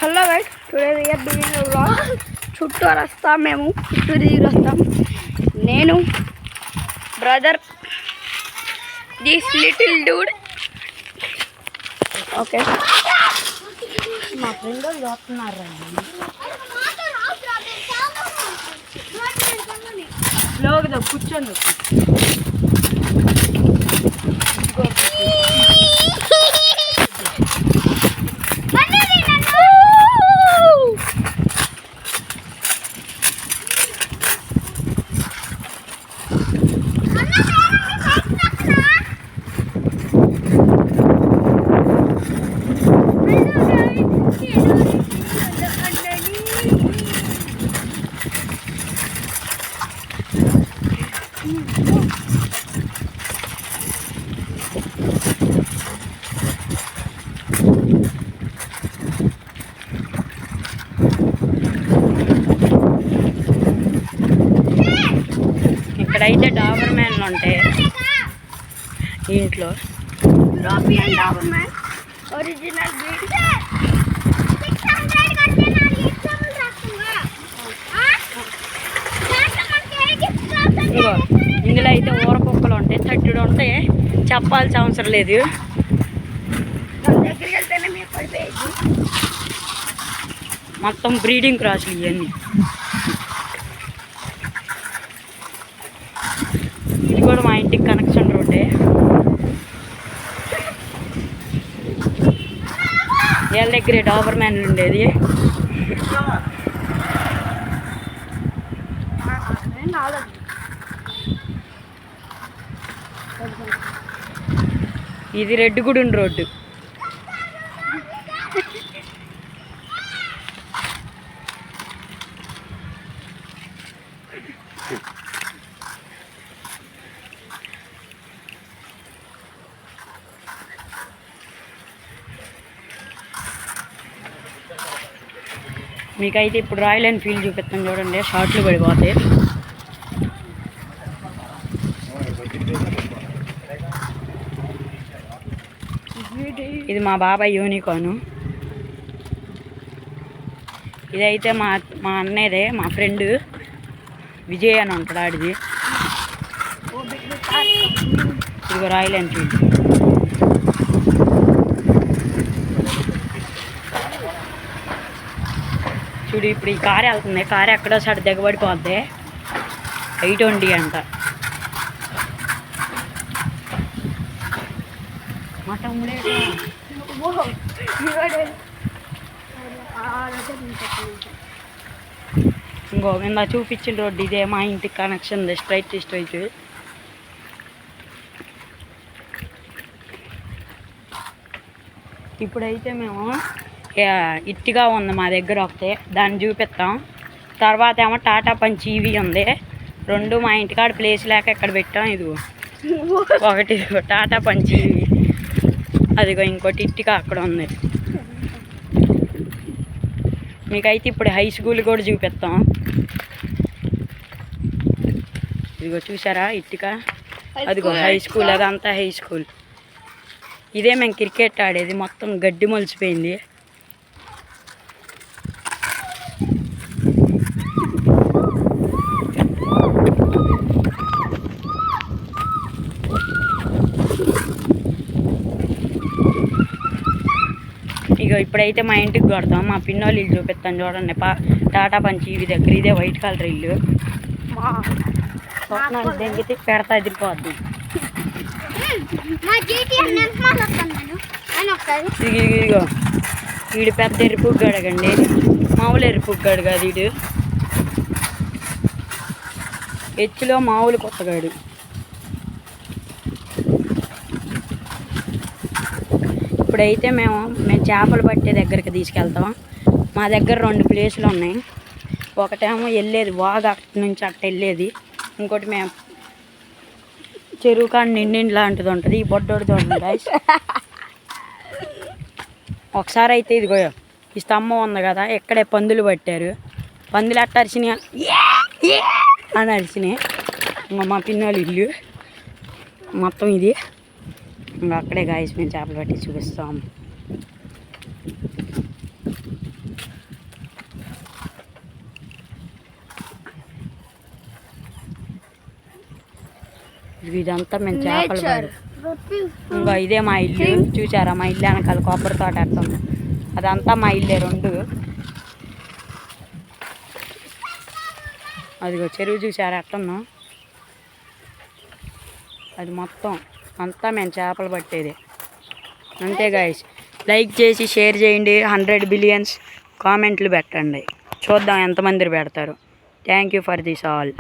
Hello guys, today we are doing a vlog. చుట్టూ వస్తాం, మేము చుట్టూ తిరిగి వస్తాం. నేను brother this little dude. Okay, మా ఫ్రెండ్ వాళ్ళు వస్తున్నారు. స్లోగా కూర్చోండి. ఇక్కడైతే డాబర్ మ్యాన్లు ఉంటాయి. ఇంట్లో డాబర్ మ్యాన్ ఒరిజినల్ బ్రీడ్. ఇందులో అయితే ఊరకుక్కలు ఉంటాయి, 30 ఉంటాయి. చెప్పాల్సిన అవసరం లేదు. దగ్గరికి వెళ్తేనే మీకు పడిపోయేది. మొత్తం బ్రీడింగ్ క్రాస్లు ఇవన్నీ. ఇది కూడా మా ఇంటికి కనెక్షన్ రోడ్డే. వీళ్ళ దగ్గరే డాబర్ మ్యాన్లు ఉండేది. ఇది రెడ్డిగూడెం రోడ్డు. మీకైతే ఇప్పుడు రాయల్ ఎన్ఫీల్డ్ చూపిస్తాను చూడండి. షార్ట్లు పడిపోతాయి. ఇది మా బాబాయ్ యూనికార్న్. ఇదైతే మా అన్నయ్యదే, మా ఫ్రెండ్ విజయ్ అని ఉంటాడు ఆడిది. ఇదిగో రాయల్ ఎన్ఫీల్డ్. చూడు, ఇప్పుడు ఈ కారు వెళ్తుంది. కారు ఎక్కడో సైడ్ దిగబడిపోద్ది. 820 అంట. మా తమ్ముడే ఇంకో కింద చూపించిన రోడ్డు ఇదే. మా ఇంటికి కనెక్షన్ స్ట్రైట్. ఇప్పుడైతే మేము ఇట్టిగా ఉంది మా దగ్గర ఒకటే, దాన్ని చూపిస్తాం. తర్వాత ఏమో టాటా పంచ్ ఈవీ ఉంది. 2 మా ఇంటికాడ ప్లేస్ లేక ఎక్కడ పెట్టాం. ఇది ఒకటి టాటా పంచ్ ఈవీ, అదిగో ఇంకోటి ఇట్టిగా అక్కడ ఉంది. మీకైతే ఇప్పుడు హై స్కూల్ కూడా చూపిస్తాం. ఇదిగో చూసారా ఇట్టిగా, అదిగో హై స్కూల్. అదంతా హై స్కూల్. ఇదే మేము క్రికెట్ ఆడేది. మొత్తం గడ్డి మొలిచిపోయింది. ఇక ఇప్పుడైతే మా ఇంటికి కొడతాం. మా పిన్నోళ్ళు ఇల్లు చూపిస్తాను చూడండి. టాటా పంచ్ ఈవీ దగ్గర. ఇదే వైట్ కలర్ ఇల్లు. దెంగితే పెడతా ఎదిరిపోద్ది. ఇదిగో వీడు పెద్ద ఎరుపుగ్గాడు కండి, మామూలు ఎరుపుగ్గాడు కాదు వీడు. హెచ్చులో మామూలు కొత్తగాడు. ఇప్పుడైతే మేము చేపలు పట్టే దగ్గరికి తీసుకెళ్తాం. మా దగ్గర 2 ప్లేసులు ఉన్నాయి. ఒకటేమో వెళ్ళేది వాగు, అక్కడి నుంచి అట్ట వెళ్ళేది. ఇంకోటి మేము చెరువు కాడ నిండి లాంటిది ఉంటుంది. ఈ బొడ్డోడితో ఉంటుంది. ఒకసారి అయితే ఇదిగో ఈ స్తంభం ఉంది కదా, ఇక్కడే పందులు పట్టారు. పందులు అట్ట అరిచినాయి అని అరిచినాయి. ఇంకా మా పిన్నోళ్ళు ఇల్లు మొత్తం ఇది. ఇంకా అక్కడే గాయస్ మేము చేపలు పట్టి చూపిస్తాము. ఇదంతా మేము చేపలు నేచర్ పడు ఇంకా ఇదే మా ఇల్లు చూసారా మా ఇల్లు వెనకాల కొబ్బరి తోట వేస్తుంది అదంతా మా ఇల్లే రెండు అదిగో చెరువు చూసారా ఎట్టుందో అది మొత్తం అంతా మేము చేపలు పట్టేది అంతే గాయస్ లైక్ చేసి షేర్ చేయండి 100 బిలియన్స్ కామెంట్లు పెట్టండి చూద్దాం ఎంతమంది పెడతారు thank you for this all